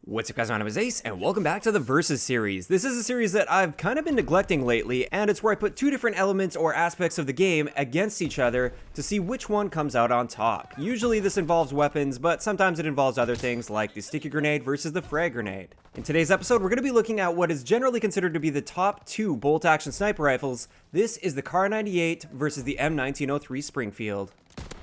What's up guys, my name is Ace, and welcome back to the Versus series. This is a series that I've kind of been neglecting lately, and it's where I put two different elements or aspects of the game against each other to see which one comes out on top. Usually this involves weapons, but sometimes it involves other things like the sticky grenade versus the frag grenade. In today's episode, we're going to be looking at what is generally considered to be the top two bolt-action sniper rifles. This is the Kar98 versus the M1903 Springfield.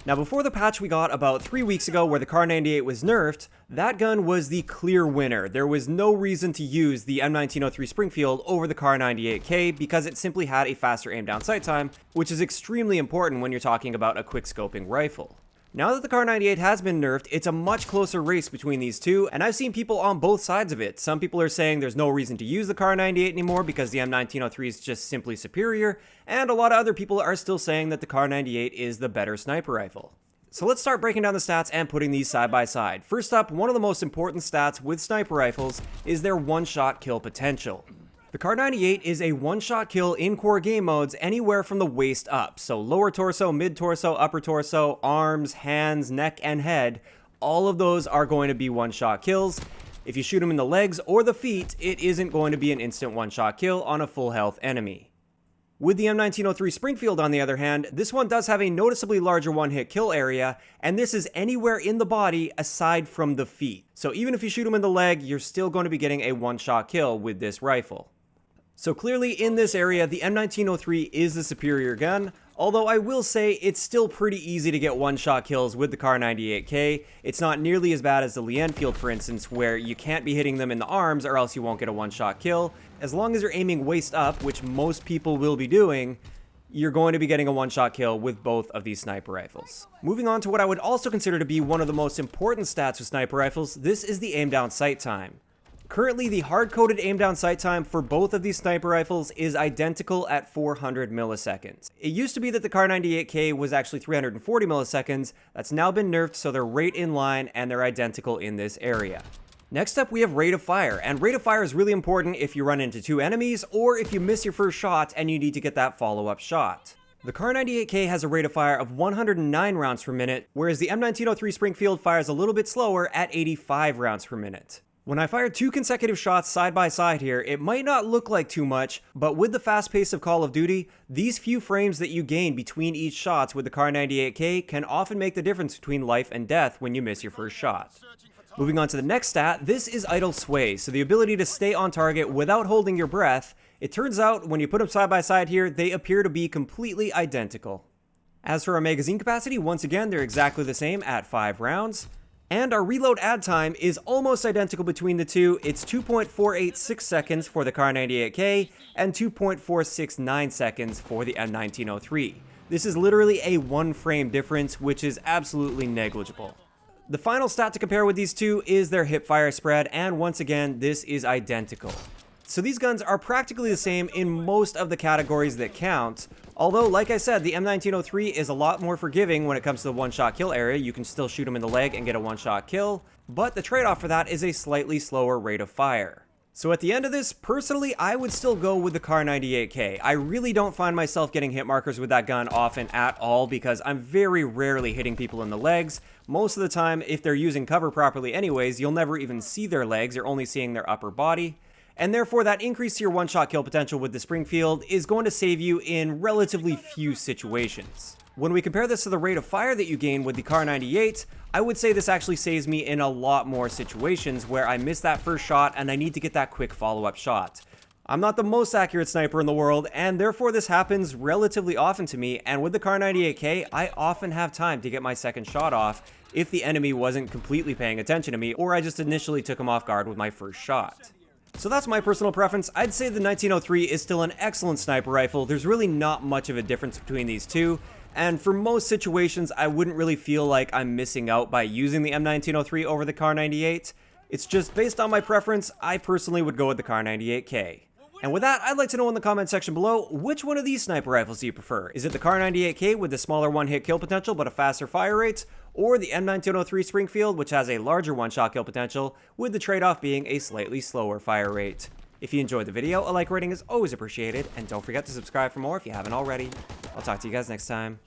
Now, before the patch we got about 3 weeks ago where the Kar98 was nerfed, that gun was the clear winner. There was no reason to use the M1903 Springfield over the Kar98k because it simply had a faster aim down sight time, which is extremely important when you're talking about a quick scoping rifle. Now that the Kar98 has been nerfed, it's a much closer race between these two, and I've seen people on both sides of it. Some people are saying there's no reason to use the Kar98 anymore because the M1903 is just simply superior, and a lot of other people are still saying that the Kar98 is the better sniper rifle. So let's start breaking down the stats and putting these side by side. First up, one of the most important stats with sniper rifles is their one-shot kill potential. The Kar98 is a one-shot kill in core game modes anywhere from the waist up, so lower torso, mid-torso, upper torso, arms, hands, neck, and head, all of those are going to be one-shot kills. If you shoot them in the legs or the feet, it isn't going to be an instant one-shot kill on a full health enemy. With the M1903 Springfield, on the other hand, this one does have a noticeably larger one-hit kill area, and this is anywhere in the body aside from the feet. So even if you shoot them in the leg, you're still going to be getting a one-shot kill with this rifle. So clearly in this area, the M1903 is the superior gun, although I will say it's still pretty easy to get one-shot kills with the Kar98k. It's not nearly as bad as the Lee Enfield, for instance, where you can't be hitting them in the arms or else you won't get a one-shot kill. As long as you're aiming waist up, which most people will be doing, you're going to be getting a one-shot kill with both of these sniper rifles. Moving on to what I would also consider to be one of the most important stats with sniper rifles, this is the aim down sight time. Currently, the hard-coded aim down sight time for both of these sniper rifles is identical at 400 milliseconds. It used to be that the Kar98k was actually 340 milliseconds. That's now been nerfed, so they're right in line and they're identical in this area. Next up, we have rate of fire, and rate of fire is really important if you run into two enemies or if you miss your first shot and you need to get that follow-up shot. The Kar98k has a rate of fire of 109 rounds per minute, whereas the M1903 Springfield fires a little bit slower at 85 rounds per minute. When I fire two consecutive shots side by side here, it might not look like too much, but with the fast pace of Call of Duty, these few frames that you gain between each shots with the Kar98k can often make the difference between life and death when you miss your first shot. Moving on to the next stat, this is idle sway, so the ability to stay on target without holding your breath. It turns out when you put them side by side here, they appear to be completely identical. As for our magazine capacity, once again, they're exactly the same at 5 rounds. And our reload add time is almost identical between the two. It's 2.486 seconds for the Kar98k and 2.469 seconds for the M1903. This is literally a 1 frame difference, which is absolutely negligible. The final stat to compare with these two is their Hipfire Spread, and once again, this is identical. So these guns are practically the same in most of the categories that count, although, like I said, the M1903 is a lot more forgiving when it comes to the one-shot kill area. You can still shoot them in the leg and get a one-shot kill, but the trade-off for that is a slightly slower rate of fire. So at the end of this, personally, I would still go with the Kar98k. I really don't find myself getting hit markers with that gun often at all because I'm very rarely hitting people in the legs. Most of the time, if they're using cover properly anyways, you'll never even see their legs, you're only seeing their upper body. And therefore, that increase to your one-shot kill potential with the Springfield is going to save you in relatively few situations. When we compare this to the rate of fire that you gain with the Kar98, I would say this actually saves me in a lot more situations where I miss that first shot and I need to get that quick follow-up shot. I'm not the most accurate sniper in the world, and therefore this happens relatively often to me, and with the Kar98k, I often have time to get my second shot off if the enemy wasn't completely paying attention to me, or I just initially took him off guard with my first shot. So that's my personal preference. I'd say the 1903 is still an excellent sniper rifle. There's really not much of a difference between these two, and for most situations, I wouldn't really feel like I'm missing out by using the M1903 over the Kar98. It's just based on my preference, I personally would go with the Kar98k. And with that, I'd like to know in the comment section below, which one of these sniper rifles do you prefer? Is it the Kar98k with the smaller one-hit kill potential but a faster fire rate, or the M1903 Springfield, which has a larger one-shot kill potential, with the trade-off being a slightly slower fire rate? If you enjoyed the video, a like rating is always appreciated, and don't forget to subscribe for more if you haven't already. I'll talk to you guys next time.